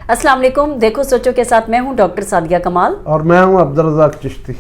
السلام علیکم، دیکھو سوچو کے ساتھ میں ہوں ڈاکٹر سعدیہ کمال اور میں ہوں عبدالرزاق چشتی۔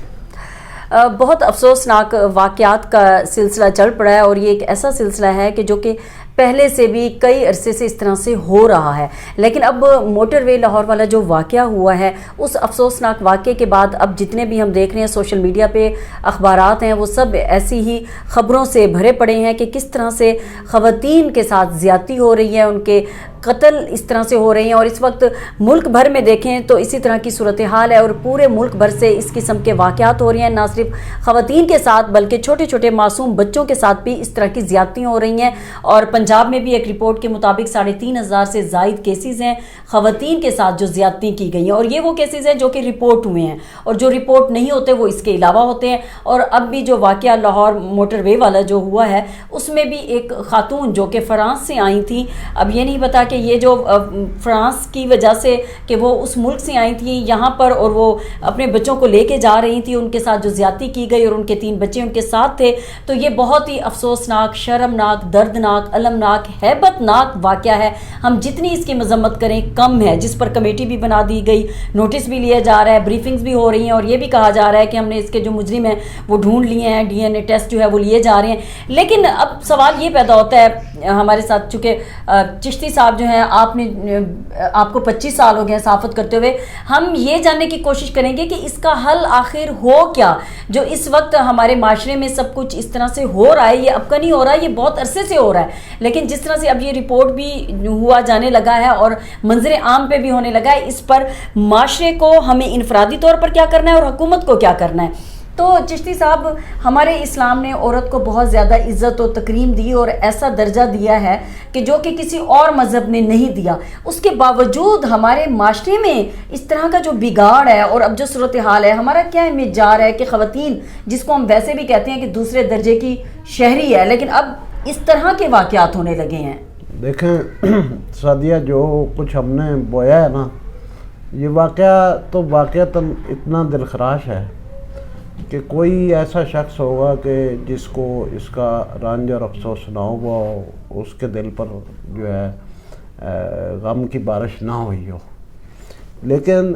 بہت افسوسناک واقعات کا سلسلہ چل پڑا ہے، اور یہ ایک ایسا سلسلہ ہے کہ جو کہ پہلے سے بھی کئی عرصے سے اس طرح سے ہو رہا ہے، لیکن اب موٹر وے لاہور والا جو واقعہ ہوا ہے، اس افسوسناک واقعے کے بعد اب جتنے بھی ہم دیکھ رہے ہیں سوشل میڈیا پہ اخبارات ہیں، وہ سب ایسی ہی خبروں سے بھرے پڑے ہیں کہ کس طرح سے خواتین کے ساتھ زیادتی ہو رہی ہے، ان کے قتل اس طرح سے ہو رہے ہیں، اور اس وقت ملک بھر میں دیکھیں تو اسی طرح کی صورتحال ہے، اور پورے ملک بھر سے اس قسم کے واقعات ہو رہی ہیں، نہ صرف خواتین کے ساتھ بلکہ چھوٹے چھوٹے معصوم بچوں کے ساتھ بھی اس طرح کی زیادتیاں ہو رہی ہیں۔ اور پنجاب میں بھی ایک رپورٹ کے مطابق 3,500 سے زائد کیسز ہیں خواتین کے ساتھ جو زیادتی کی گئی ہیں، اور یہ وہ کیسز ہیں جو کہ رپورٹ ہوئے ہیں، اور جو رپورٹ نہیں ہوتے وہ اس کے علاوہ ہوتے ہیں۔ اور اب بھی جو واقعہ لاہور موٹر وے والا جو ہوا ہے، اس میں بھی ایک خاتون جو کہ فرانس سے آئی تھیں، اب یہ نہیں پتا کہ یہ جو فرانس کی وجہ سے کہ وہ اس ملک سے آئی تھیں یہاں پر، اور وہ اپنے بچوں کو لے کے جا رہی تھیں، ان کے ساتھ جو زیادتی کی گئی اور ان کے 3 بچے ان کے ساتھ تھے، تو یہ بہت ہی افسوسناک، شرمناک، دردناک، المناک، ہیبت ناک واقعہ ہے۔ ہم جتنی اس کی مذمت کریں کم ہے، جس پر کمیٹی بھی بنا دی گئی، نوٹس بھی لیا جا رہا ہے، بریفنگز بھی ہو رہی ہیں، اور یہ بھی کہا جا رہا ہے کہ ہم نے اس کے جو مجرم ہیں وہ ڈھونڈ لیے ہیں، ڈی این اے ٹیسٹ جو ہے وہ لیے جا رہے ہیں۔ لیکن اب سوال یہ پیدا ہوتا ہے ہمارے ساتھ، چونکہ چشتی صاحب جو ہیں آپ کو 25 سال ہو گئے صحافت کرتے ہوئے، ہم یہ جاننے کی کوشش کریں گے کہ اس کا حل آخر ہو کیا، جو اس وقت ہمارے معاشرے میں سب کچھ اس طرح سے ہو رہا ہے۔ یہ اب کا نہیں ہو رہا ہے، یہ بہت عرصے سے ہو رہا ہے، لیکن جس طرح سے اب یہ رپورٹ بھی ہوا جانے لگا ہے اور منظر عام پہ بھی ہونے لگا ہے، اس پر معاشرے کو ہمیں انفرادی طور پر کیا کرنا ہے اور حکومت کو کیا کرنا ہے۔ تو چشتی صاحب، ہمارے اسلام نے عورت کو بہت زیادہ عزت و تکریم دی اور ایسا درجہ دیا ہے کہ جو کہ کسی اور مذہب نے نہیں دیا، اس کے باوجود ہمارے معاشرے میں اس طرح کا جو بگاڑ ہے اور اب جو صورتحال ہے، ہمارا کیا امیج جا رہا ہے کہ خواتین، جس کو ہم ویسے بھی کہتے ہیں کہ دوسرے درجے کی شہری ہے، لیکن اب اس طرح کے واقعات ہونے لگے ہیں۔ دیکھیں سعدیہ، جو کچھ ہم نے بویا ہے نا، یہ واقعہ تو واقعتاً اتنا دلخراش ہے کہ کوئی ایسا شخص ہوگا کہ جس کو اس کا رنج اور افسوس نہ ہوا، اس کے دل پر جو ہے غم کی بارش نہ ہوئی ہو۔ لیکن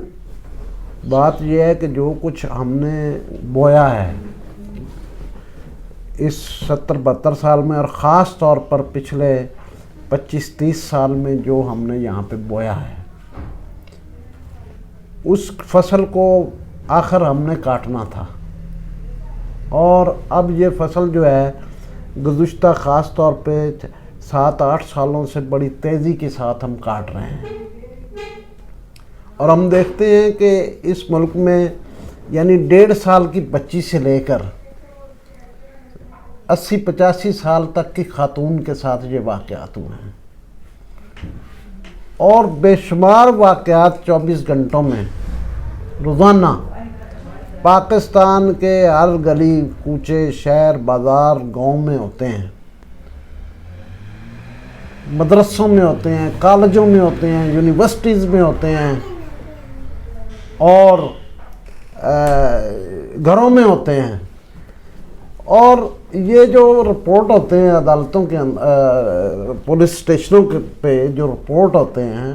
بات یہ ہے کہ جو کچھ ہم نے بویا ہے اس 70-72 سال میں، اور خاص طور پر پچھلے 25-30 سال میں جو ہم نے یہاں پہ بویا ہے، اس فصل کو آخر ہم نے کاٹنا تھا، اور اب یہ فصل جو ہے گزشتہ خاص طور پہ 7-8 سالوں سے بڑی تیزی کے ساتھ ہم کاٹ رہے ہیں، اور ہم دیکھتے ہیں کہ اس ملک میں یعنی 1.5 سال کی بچی سے لے کر 80-85 سال تک کی خاتون کے ساتھ یہ واقعات ہوئے ہیں، اور بے شمار واقعات 24 گھنٹوں میں روزانہ پاکستان کے ہر گلی کوچے، شہر، بازار، گاؤں میں ہوتے ہیں، مدرسوں میں ہوتے ہیں، کالجوں میں ہوتے ہیں، یونیورسٹیز میں ہوتے ہیں، اور گھروں میں ہوتے ہیں۔ اور یہ جو رپورٹ ہوتے ہیں عدالتوں کے پولیس اسٹیشنوں پہ جو رپورٹ ہوتے ہیں،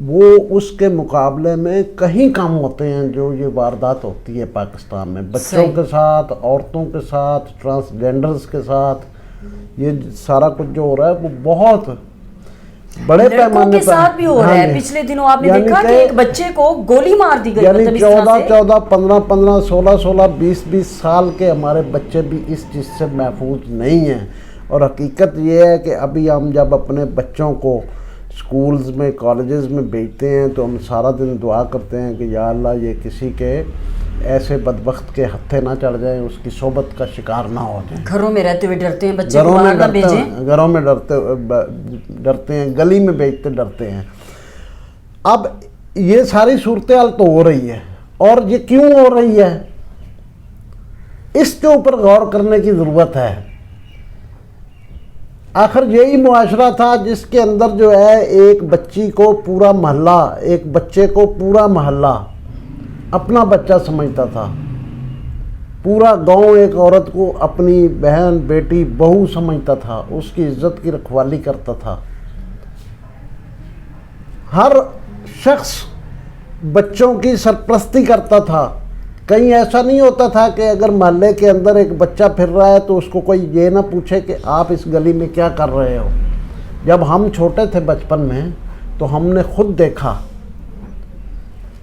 وہ اس کے مقابلے میں کہیں کم ہوتے ہیں جو یہ واردات ہوتی ہے پاکستان میں، بچوں کے ساتھ، عورتوں کے ساتھ، ٹرانسجینڈرز کے ساتھ۔ یہ سارا کچھ جو ہو رہا ہے وہ بہت بڑے پیمانے کے ساتھ بھی ہو رہا ہے۔ پچھلے دنوں آپ نے دیکھا کہ ایک بچے کو گولی مار دی گئی، یعنی 14-14، 15-15، 16-16، 20-20 سال کے ہمارے بچے بھی اس چیز سے محفوظ نہیں ہیں۔ اور حقیقت یہ ہے کہ ابھی ہم جب اپنے بچوں کو سکولز میں، کالجز میں بھیجتے ہیں تو ہم سارا دن دعا کرتے ہیں کہ یا اللہ یہ کسی کے ایسے بدبخت کے ہتھے نہ چڑھ جائیں، اس کی صحبت کا شکار نہ ہو جائیں۔ گھروں میں رہتے ہوئے ڈرتے ہیں بچے کو باہر نہ بھیجیں، گھروں میں ڈرتے ہیں، گلی میں بھیجتے ڈرتے ہیں۔ اب یہ ساری صورتحال تو ہو رہی ہے، اور یہ کیوں ہو رہی ہے اس کے اوپر غور کرنے کی ضرورت ہے۔ آخر یہی معاشرہ تھا جس کے اندر جو ہے ایک بچی کو پورا محلہ، ایک بچے کو پورا محلہ اپنا بچہ سمجھتا تھا، پورا گاؤں ایک عورت کو اپنی بہن، بیٹی، بہو سمجھتا تھا، اس کی عزت کی رکھوالی کرتا تھا۔ ہر شخص بچوں کی سرپرستی کرتا تھا. کہیں ایسا نہیں ہوتا تھا کہ اگر محلے کے اندر ایک بچہ پھر رہا ہے تو اس کو کوئی یہ نہ پوچھے کہ آپ اس گلی میں کیا کر رہے ہو. جب ہم چھوٹے تھے بچپن میں تو ہم نے خود دیکھا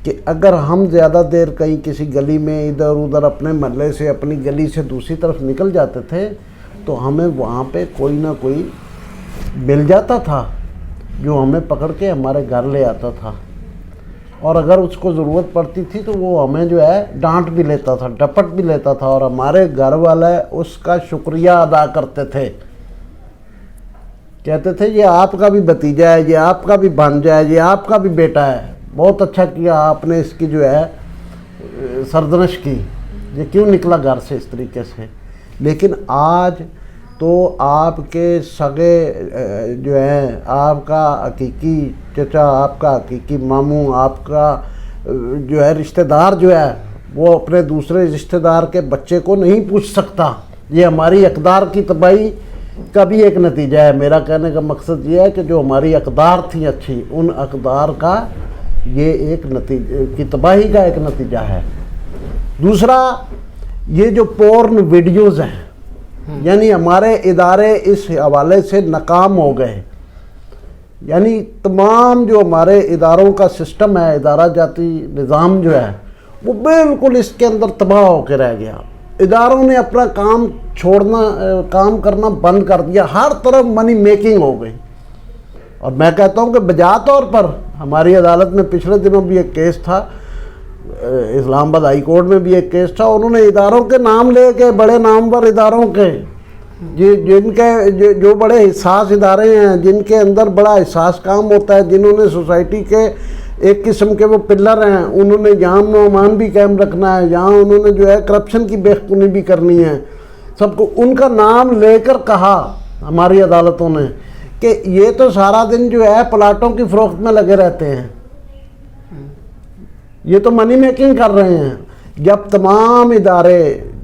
کہ اگر ہم زیادہ دیر کہیں کسی گلی میں ادھر ادھر اپنے محلے سے اپنی گلی سے دوسری طرف نکل جاتے تھے تو ہمیں وہاں پہ کوئی نہ کوئی مل جاتا تھا جو ہمیں پکڑ کے ہمارے گھر لے آتا تھا. اور اگر اس کو ضرورت پڑتی تھی تو وہ ہمیں جو ہے ڈانٹ بھی لیتا تھا, ڈپٹ بھی لیتا تھا, اور ہمارے گھر والے اس کا شکریہ ادا کرتے تھے. کہتے تھے یہ آپ کا بھی بھتیجا ہے, یہ آپ کا بھی بھانجا ہے, یہ آپ کا بھی بیٹا ہے, بہت اچھا کیا آپ نے اس کی جو ہے سرزنش کی, یہ کیوں نکلا گھر سے اس طریقے سے. لیکن آج تو آپ کے سگے جو ہیں, آپ کا حقیقی چچا, آپ کا حقیقی ماموں, آپ کا جو ہے رشتہ دار جو ہے وہ اپنے دوسرے رشتہ دار کے بچے کو نہیں پوچھ سکتا. یہ ہماری اقدار کی تباہی کا بھی ایک نتیجہ ہے. میرا کہنے کا مقصد یہ ہے کہ جو ہماری اقدار تھیں اچھی, ان اقدار کا یہ ایک نتیجہ کی تباہی کا ایک نتیجہ ہے. دوسرا, یہ جو پورن ویڈیوز ہیں, یعنی ہمارے ادارے اس حوالے سے ناکام ہو گئے. یعنی تمام جو ہمارے اداروں کا سسٹم ہے, ادارہ جاتی نظام جو ہے وہ بالکل اس کے اندر تباہ ہو کے رہ گیا. اداروں نے اپنا کام کرنا بند کر دیا. ہر طرف منی میکنگ ہو گئی. اور میں کہتا ہوں کہ بجا طور پر ہماری عدالت میں پچھلے دنوں بھی ایک کیس تھا, اسلام آباد ہائی کورٹ میں بھی ایک کیس تھا, انہوں نے اداروں کے نام لے کے, بڑے نامور اداروں کے, جن کے جو بڑے حساس ادارے ہیں, جن کے اندر بڑا حساس کام ہوتا ہے, جنہوں نے سوسائٹی کے ایک قسم کے وہ پلر ہیں, انہوں نے یہاں امن و امان بھی قائم رکھنا ہے, یہاں انہوں نے جو ہے کرپشن کی بے خونی بھی کرنی ہے, سب کو ان کا نام لے کر کہا ہماری عدالتوں نے کہ یہ تو سارا دن جو ہے پلاٹوں کی فروخت میں لگے رہتے ہیں, یہ تو منی میکنگ کر رہے ہیں. جب تمام ادارے,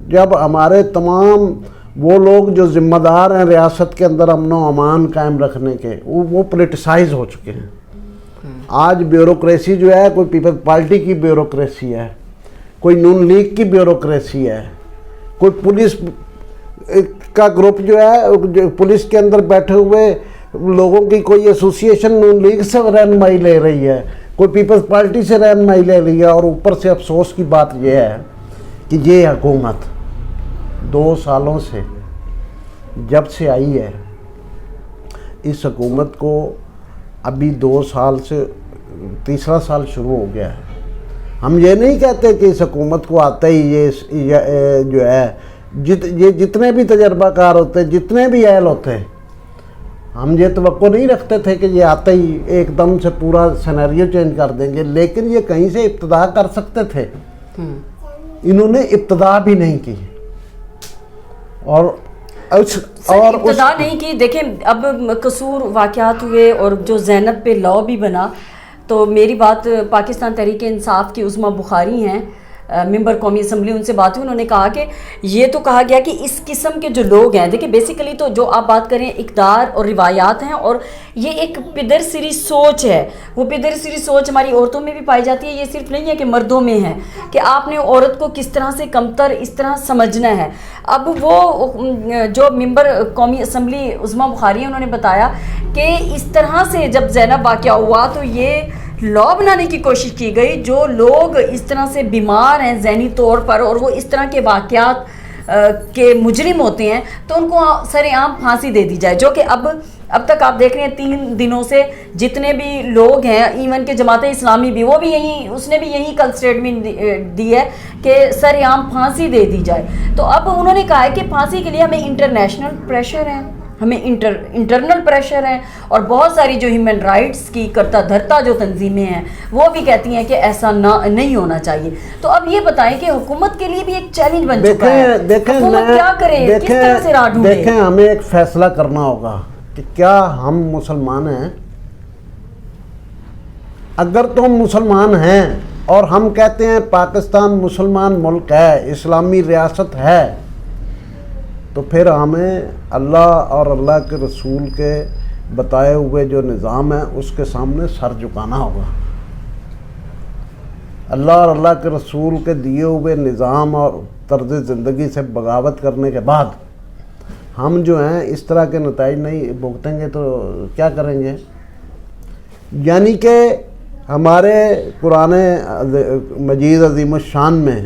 جب ہمارے تمام وہ لوگ جو ذمہ دار ہیں ریاست کے اندر امن و امان قائم رکھنے کے, وہ پولیٹیسائز ہو چکے ہیں. آج بیوروکریسی جو ہے, کوئی پیپلز پارٹی کی بیوروکریسی ہے, کوئی نون لیگ کی بیوروکریسی ہے, کوئی پولیس کا گروپ جو ہے, پولیس کے اندر بیٹھے ہوئے لوگوں کی کوئی ایسوسیشن نون لیگ سے رہنمائی لے رہی ہے, کوئی پیپلز پارٹی سے رہنمائی لے رہی ہے. اور اوپر سے افسوس کی بات یہ ہے کہ یہ حکومت 2 سالوں سے جب سے آئی ہے, اس حکومت کو ابھی 2 سال سے تیسرا سال شروع ہو گیا ہے. ہم یہ نہیں کہتے کہ اس حکومت کو آتا ہی یہ جو ہے یہ جتنے بھی تجربہ کار ہوتے, جتنے بھی اہل ہوتے, ہم یہ توقع نہیں رکھتے تھے کہ یہ آتے ہی ایک دم سے پورا سینیریو چینج کر دیں گے. لیکن یہ کہیں سے ابتدا کر سکتے تھے, انہوں نے ابتدا بھی نہیں کی. اور ابتدا نہیں کی. دیکھیں اب قصور واقعات ہوئے اور جو زینب پہ لاء بھی بنا, تو میری بات پاکستان تحریک انصاف کی عظمیٰ بخاری ہیں, ممبر قومی اسمبلی, ان سے بات ہوئی, انہوں نے کہا کہ یہ تو کہا گیا کہ اس قسم کے جو لوگ ہیں, دیکھیں بیسیکلی تو جو آپ بات کریں اقدار اور روایات ہیں, اور یہ ایک پدر سری سوچ ہے. وہ پدر سری سوچ ہماری عورتوں میں بھی پائی جاتی ہے. یہ صرف نہیں ہے کہ مردوں میں ہے کہ آپ نے عورت کو کس طرح سے کمتر اس طرح سمجھنا ہے. اب وہ جو ممبر قومی اسمبلی عظمیٰ بخاری ہیں, انہوں نے بتایا کہ اس طرح سے جب زینب واقعہ ہوا تو یہ لاء بنانے کی کوشش کی گئی. جو لوگ اس طرح سے بیمار ہیں ذہنی طور پر اور وہ اس طرح کے واقعات کے مجرم ہوتے ہیں, تو ان کو سر عام پھانسی دے دی جائے. جو کہ اب تک آپ دیکھ رہے ہیں 3 دنوں سے جتنے بھی لوگ ہیں, ایون کہ جماعت اسلامی بھی, وہ بھی اس نے بھی یہی کل سٹیٹمنٹ دی ہے کہ سر عام پھانسی دے دی جائے. تو اب انہوں نے کہا ہے کہ پھانسی کے لیے ہمیں انٹرنیشنل پریشر ہے, ہمیں انٹرنل پریشر ہے, اور بہت ساری جو ہیومن رائٹس کی کرتا دھرتا جو تنظیمیں ہیں وہ بھی کہتی ہیں کہ ایسا نہیں ہونا چاہیے. تو اب یہ بتائیں کہ حکومت کے لیے بھی ایک چیلنج بن چکا ہے, حکومت کیا کرے, کس طرح سے راہ ڈھونڈے. دیکھیں ہمیں ایک فیصلہ کرنا ہوگا کہ کیا ہم مسلمان ہیں. اگر تو ہم مسلمان ہیں اور ہم کہتے ہیں پاکستان مسلمان ملک ہے, اسلامی ریاست ہے, تو پھر ہمیں اللہ اور اللہ کے رسول کے بتائے ہوئے جو نظام ہے اس کے سامنے سر جھکانا ہوگا. اللہ اور اللہ کے رسول کے دیے ہوئے نظام اور طرز زندگی سے بغاوت کرنے کے بعد ہم جو ہیں اس طرح کے نتائج نہیں بھگتیں گے تو کیا کریں گے؟ یعنی کہ ہمارے قرآن مجید عظیم الشان میں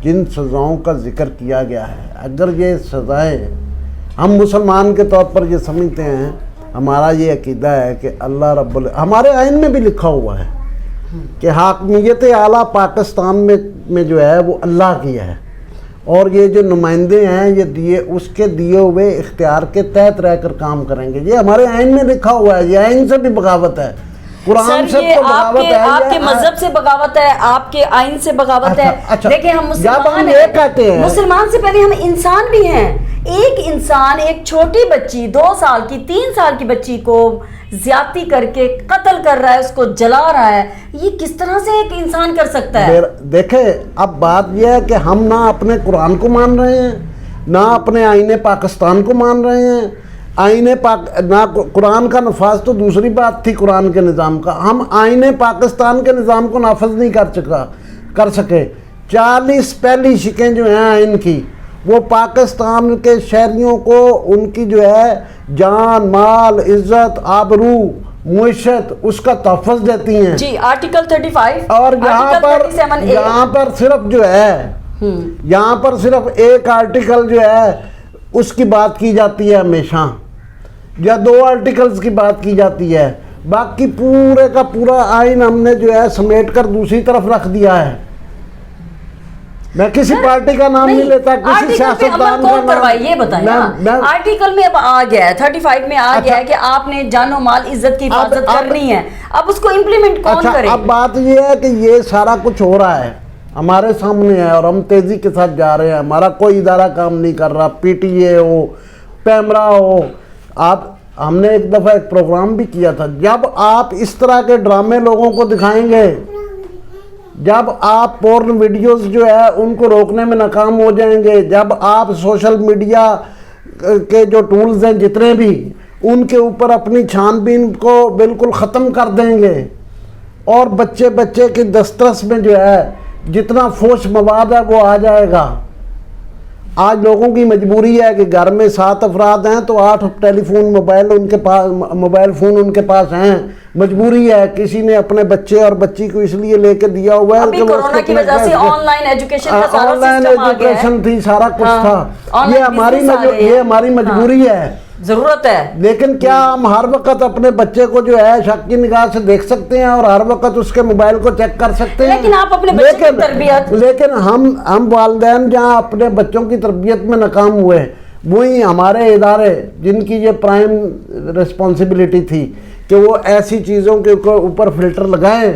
جن سزاؤں کا ذکر کیا گیا ہے، اگر یہ سزائیں ہم مسلمان کے طور پر یہ سمجھتے ہیں، ہمارا یہ عقیدہ ہے کہ اللہ ہمارے آئین میں بھی لکھا ہوا ہے کہ حاکمیت اعلیٰ پاکستان میں جو ہے وہ اللہ کی ہے، اور یہ جو نمائندے ہیں یہ اس کے دیے ہوئے اختیار کے تحت رہ کر کام کریں گے. یہ ہمارے آئین میں لکھا ہوا ہے، یہ آئین سے بھی بغاوت ہے، قرآن سے تو بغاوت ہے، آپ کے مذہب سے بغاوت ہے، آپ کے آئین سے بغاوت ہے. دیکھیں ہم مسلمان سے پہلے ہم انسان بھی ہیں. ایک انسان ایک چھوٹی بچی 2 سال کی 3 سال کی بچی کو زیادتی کر کے قتل کر رہا ہے، اس کو جلا رہا ہے، یہ کس طرح سے ایک انسان کر سکتا ہے؟ دیکھیں اب بات یہ ہے کہ ہم نہ اپنے قرآن کو مان رہے ہیں، نہ اپنے آئین پاکستان کو مان رہے ہیں. نہ قرآن کا نفاذ تو دوسری بات تھی قرآن کے نظام کا، ہم آئین پاکستان کے نظام کو نافذ نہیں کر سکے. 40 پہلی شکیں جو ہیں آئین کی وہ پاکستان کے شہریوں کو ان کی جو ہے جان، مال، عزت، آبرو، معیشت اس کا تحفظ دیتی ہیں. جی آرٹیکل 35 اور یہاں پر صرف جو ہے یہاں پر صرف ایک آرٹیکل جو ہے اس کی بات کی جاتی ہے ہمیشہ، یا 2 آرٹیکلز کی بات کی جاتی ہے، باقی پورے کا پورا آئین ہم نے جو ہے سمیٹ کر دوسری طرف رکھ دیا ہے. میں کسی پارٹی کا نام نہیں لیتا، کسی سیاستدان کا نام. یہ بتائیں آرٹیکل میں اب آ گیا ہے 35 میں آ گیا ہے کہ آپ نے جان و مال عزت کی حفاظت کرنی ہے، اب اس کو امپلیمنٹ کون کرے؟ اب بات یہ ہے کہ یہ سارا کچھ ہو رہا ہے ہمارے سامنے ہے اور ہم تیزی کے ساتھ جا رہے ہیں. ہمارا کوئی ادارہ کام نہیں کر رہا، پی ٹی اے ہو، پیمرا ہو. ہم نے ایک دفعہ ایک پروگرام بھی کیا تھا، جب آپ اس طرح کے ڈرامے لوگوں کو دکھائیں گے، جب آپ پورن ویڈیوز جو ہے ان کو روکنے میں ناکام ہو جائیں گے، جب آپ سوشل میڈیا کے جو ٹولز ہیں جتنے بھی ان کے اوپر اپنی چھان بین کو بالکل ختم کر دیں گے، اور بچے کی دسترس میں جو ہے جتنا فوش مواد ہے وہ آ جائے گا. آج لوگوں کی مجبوری ہے کہ گھر میں 7 افراد ہیں تو 8 ٹیلی فون موبائل فون ان کے پاس ہیں. مجبوری ہے، کسی نے اپنے بچے اور بچی کو اس لیے لے کے دیا ہوا ہے کہ کورونا کی وجہ سے آن لائن ایجوکیشن کا سارا آن لائن ایجوکیشن تھی، سارا کچھ تھا. یہ ہماری مجبوری ہے، ضرورت ہے. لیکن کیا ہم ہر وقت اپنے بچے کو جو ہے شک کی نگاہ سے دیکھ سکتے ہیں اور ہر وقت اس کے موبائل کو چیک کر سکتے ہیں؟ لیکن آپ اپنے بچے کی تربیت، لیکن ہم والدین جہاں اپنے بچوں کی تربیت میں ناکام ہوئے، وہی ہمارے ادارے جن کی یہ پرائم ریسپانسبلٹی تھی کہ وہ ایسی چیزوں کے اوپر فلٹر لگائیں.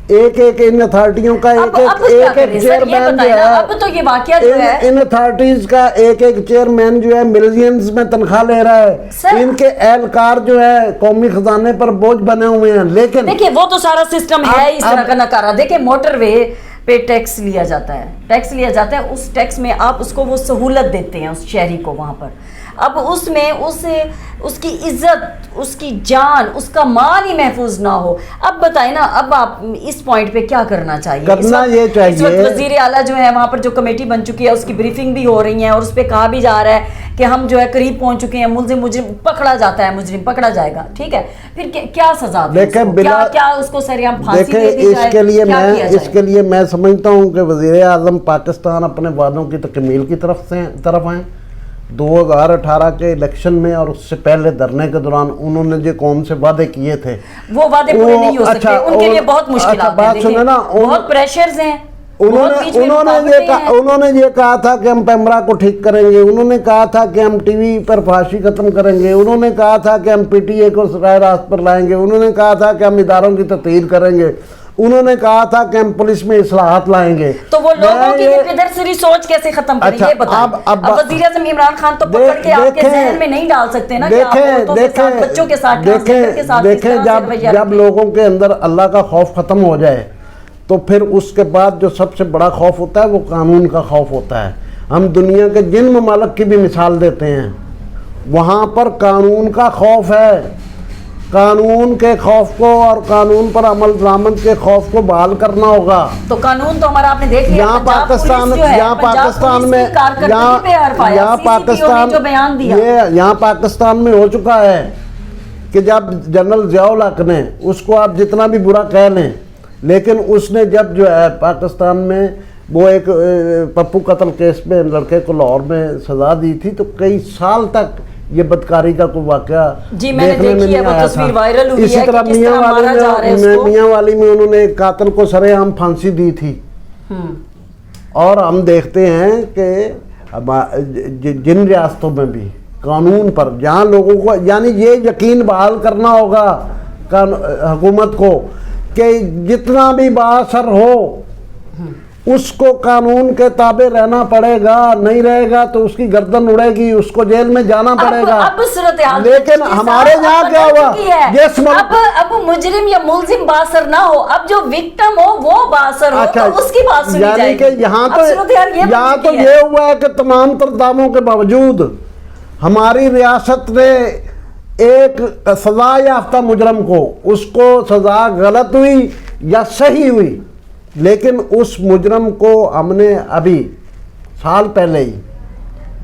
ایک ان اتھارٹیوں کا ایک چیئرمین جو ہے، اب تو یہ واقعہ جو ہے ان اتھارٹیز کا ایک چیئرمین جو ہے ملینز میں تنخواہ لے رہا ہے. ان کے اہلکار جو ہے قومی خزانے پر بوجھ بنے ہوئے ہیں. لیکن دیکھیں وہ تو سارا سسٹم ہے اس طرح کا نکارا. دیکھیں موٹر وے پہ ٹیکس لیا جاتا ہے، اس ٹیکس میں آپ اس کو وہ سہولت دیتے ہیں اس شہری کو وہاں پر. اب اس میں اس کی عزت، اس کی جان، اس کا مال ہی محفوظ نہ ہو. اب بتائیں نا، اب آپ اس پوائنٹ پہ کیا کرنا چاہیے؟ یہ چاہیے اس وقت وزیر اعلیٰ جو ہے وہاں پر جو کمیٹی بن چکی ہے اس کی بریفنگ بھی ہو رہی ہے، اور اس پہ کہا بھی جا رہا ہے کہ ہم جو ہے قریب پہنچ چکے ہیں. مجرم پکڑا جاتا ہے، مجرم پکڑا جائے گا، ٹھیک ہے، پھر کیا سزا دیں؟ کیا اس کو سریعام پھانسی دے دی جائے؟ اس کے لیے میں سمجھتا ہوں کہ وزیر اعظم پاکستان اپنے وعدوں کی تکمیل کی طرف آئیں. 2018 کے الیکشن میں اور اس سے پہلے دھرنے کے دوران انہوں نے جو قوم سے وعدے کیے تھے وہ وعدے پورے نہیں ہو سکتے. ان کے لیے بہت مشکلات ہیں، بہت پریشرز ہیں. انہوں نے یہ کہا تھا کہ ہم پیمرا کو ٹھیک کریں گے، انہوں نے کہا تھا کہ ہم ٹی وی پر فحاشی ختم کریں گے، انہوں نے کہا تھا کہ ہم پی ٹی اے کو راہ راست پر لائیں گے، انہوں نے کہا تھا کہ ہم اداروں کی تطہیر کریں گے، انہوں نے کہا تھا کہ ہم پولیس میں اصلاحات لائیں گے. تو وہ لوگوں کی ادھر سوچ کیسے ختم کریں گے؟ بتائیں. اب وزیر اعظم عمران خان تو پکڑ کے آپ کے ذہن میں نہیں ڈال سکتے نا کہ آپ عورتوں کے ساتھ، بچوں کے ساتھ، دیکھیں جب لوگوں کے اندر اللہ کا خوف ختم ہو جائے تو پھر اس کے بعد جو سب سے بڑا خوف ہوتا ہے وہ قانون کا خوف ہوتا ہے. ہم دنیا کے جن ممالک کی بھی مثال دیتے ہیں وہاں پر قانون کا خوف ہے. قانون کے خوف کو اور قانون پر عمل درآمد کے خوف کو بحال کرنا ہوگا. تو قانون تو ہمارا آپ نے دیکھ لیا، یہاں پاکستان میں یہاں پاکستان میں ہو چکا ہے کہ جب جنرل ضیاء الحق نے، اس کو آپ جتنا بھی برا کہہ لیں، لیکن اس نے جب جو ہے پاکستان میں وہ ایک پپو قتل کیس میں لڑکے کو لاہور میں سزا دی تھی، تو کئی سال تک یہ بدکاری کا کوئی واقعہ دیکھنے میں نہیں آیا تھا. اسی طرح میاں والی میں انہوں نے ایک قاتل کو سرے عام پھانسی دی تھی. اور ہم دیکھتے ہیں کہ جن ریاستوں میں بھی قانون پر جہاں لوگوں کو، یعنی یہ یقین بحال کرنا ہوگا حکومت کو کہ جتنا بھی بااثر ہو اس کو قانون کے تابع رہنا پڑے گا، نہیں رہے گا تو اس کی گردن اڑے گی، اس کو جیل میں جانا پڑے گا. لیکن ہمارے یہاں کیا ہوا، اب مجرم یا ملزم باثر نہ ہو، اب جو وکٹم ہو وہ باثر ہو تو اس کی بات سنی جائے گی. یعنی کہ یہاں تو یہ ہوا ہے کہ تمام تر داموں کے باوجود ہماری ریاست نے ایک سزا یافتہ مجرم کو، اس کو سزا غلط ہوئی یا صحیح ہوئی، لیکن اس مجرم کو ہم نے ابھی سال پہلے ہی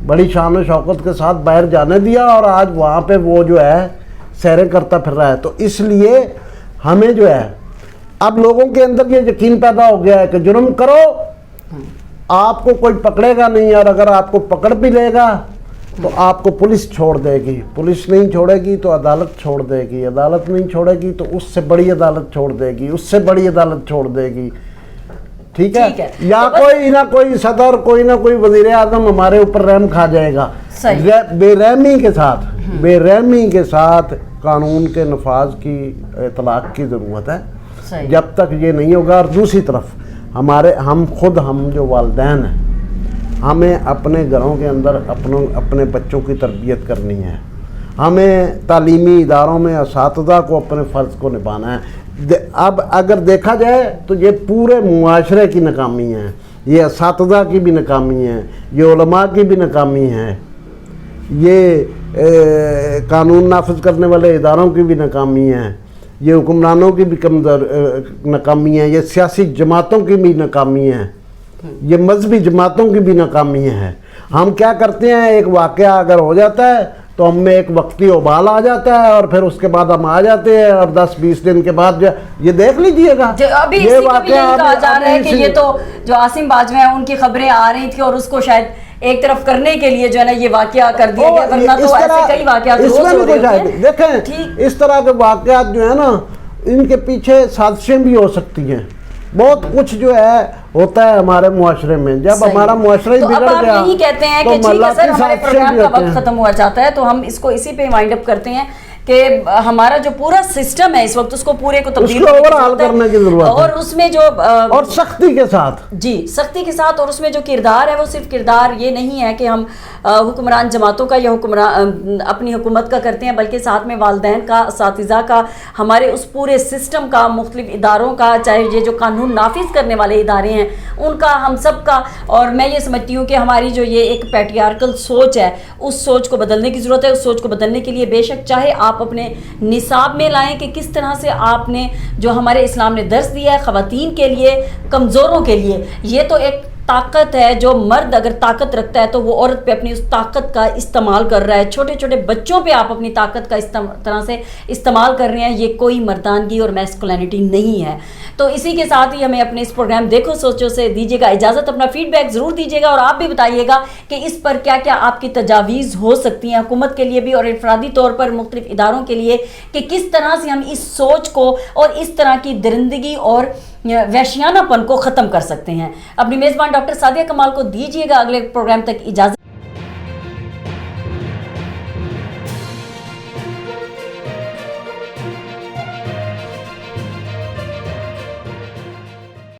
بڑی شان و شوکت کے ساتھ باہر جانے دیا، اور آج وہاں پہ وہ جو ہے سیریں کرتا پھر رہا ہے. تو اس لیے ہمیں جو ہے اب لوگوں کے اندر یہ یقین پیدا ہو گیا ہے کہ جرم کرو آپ کو کوئی پکڑے گا نہیں، اور اگر آپ کو پکڑ بھی لے گا تو آپ کو پولیس چھوڑ دے گی، پولیس نہیں چھوڑے گی تو عدالت چھوڑ دے گی، عدالت نہیں چھوڑے گی تو اس سے بڑی عدالت چھوڑ دے گی، اس سے بڑی عدالت چھوڑ دے گی. ٹھیک ہے، یا کوئی نہ کوئی صدر، کوئی نہ کوئی وزیر اعظم ہمارے اوپر رحم کھا جائے گا. بے رحمی کے ساتھ قانون کے نفاذ کی اطلاق کی ضرورت ہے جب تک یہ نہیں ہوگا. اور دوسری طرف ہم جو والدین ہیں، ہمیں اپنے گھروں کے اندر اپنے بچوں کی تربیت کرنی ہے. ہمیں تعلیمی اداروں میں اساتذہ کو اپنے فرض کو نبھانا ہے. اب اگر دیکھا جائے تو یہ پورے معاشرے کی ناکامی ہے، یہ اساتذہ کی بھی ناکامی ہے، یہ علماء کی بھی ناکامی ہے، یہ قانون نافذ کرنے والے اداروں کی بھی ناکامی ہے، یہ حکمرانوں کی بھی ناکامی ہے، یہ سیاسی جماعتوں کی بھی ناکامی ہے، یہ مذہبی جماعتوں کی بھی ناکامی ہے. ہم کیا کرتے ہیں، ایک واقعہ اگر ہو جاتا ہے تو ہم میں ایک وقتی ابال آ جاتا ہے، اور پھر اس کے بعد ہم آ جاتے ہیں، اور 10-20 دن کے بعد یہ دیکھ لیجئے گا یہ واقعہ کہا جا رہا ہے کہ یہ تو جو عاصم باجوہ ہیں ان کی خبریں آ رہی تھی اور اس کو شاید ایک طرف کرنے کے لیے جو ہے نا یہ واقعہ کر دیا گیا، ورنہ تو ایسے کئی واقعات روز ہو رہے ہیں. دیکھیں اس طرح کے واقعات جو ہے نا، ان کے پیچھے سازشیں بھی ہو سکتی ہیں. بہت کچھ جو ہے ہوتا ہے ہمارے معاشرے میں. جب ہمارا معاشرہ ہی بگڑ گیا تو یہی کہتے ہیں کہ ٹھیک ہے سر، ہمارے پروگرام کا وقت ختم ہوا جاتا ہے، تو ہم اس کو اسی پہ وائنڈ اپ کرتے ہیں کہ ہمارا جو پورا سسٹم ہے اس وقت اس کو پورے کو تبدیل کرنے کی ضرورت ہے، اور اس میں جو اور سختی کے ساتھ، جی سختی کے ساتھ، اور اس میں جو کردار ہے وہ صرف کردار یہ نہیں ہے کہ ہم حکمران جماعتوں کا یا حکمران اپنی حکومت کا کرتے ہیں، بلکہ ساتھ میں والدین کا، اساتذہ کا، ہمارے اس پورے سسٹم کا، مختلف اداروں کا، چاہے یہ جو قانون نافذ کرنے والے ادارے ہیں ان کا، ہم سب کا. اور میں یہ سمجھتی ہوں کہ ہماری جو یہ ایک پیٹریارکل سوچ ہے اس سوچ کو بدلنے کی ضرورت ہے. اس سوچ کو بدلنے کے لیے بے شک چاہے آپ اپنے نصاب میں لائیں کہ کس طرح سے آپ نے جو ہمارے اسلام نے درس دیا ہے خواتین کے لیے، کمزوروں کے لیے، یہ تو ایک طاقت ہے. جو مرد اگر طاقت رکھتا ہے تو وہ عورت پہ اپنی اس طاقت کا استعمال کر رہا ہے. چھوٹے چھوٹے بچوں پہ آپ اپنی طاقت کا طرح سے استعمال کر رہے ہیں. یہ کوئی مردانگی اور میسکولینٹی نہیں ہے. تو اسی کے ساتھ ہی ہمیں اپنے اس پروگرام دیکھو سوچو سے دیجیے گا اجازت. اپنا فیڈ بیک ضرور دیجیے گا اور آپ بھی بتائیے گا کہ اس پر کیا کیا آپ کی تجاویز ہو سکتی ہیں حکومت کے لیے بھی اور انفرادی طور پر مختلف اداروں کے لیے، کہ کس طرح سے ہم اس سوچ کو اور اس طرح کی درندگی اور وحشیانہ پن کو ختم کر سکتے ہیں. اپنی میزبان ڈاکٹر سعدیہ کمال کو دیجیے گا اگلے پروگرام تک اجازت.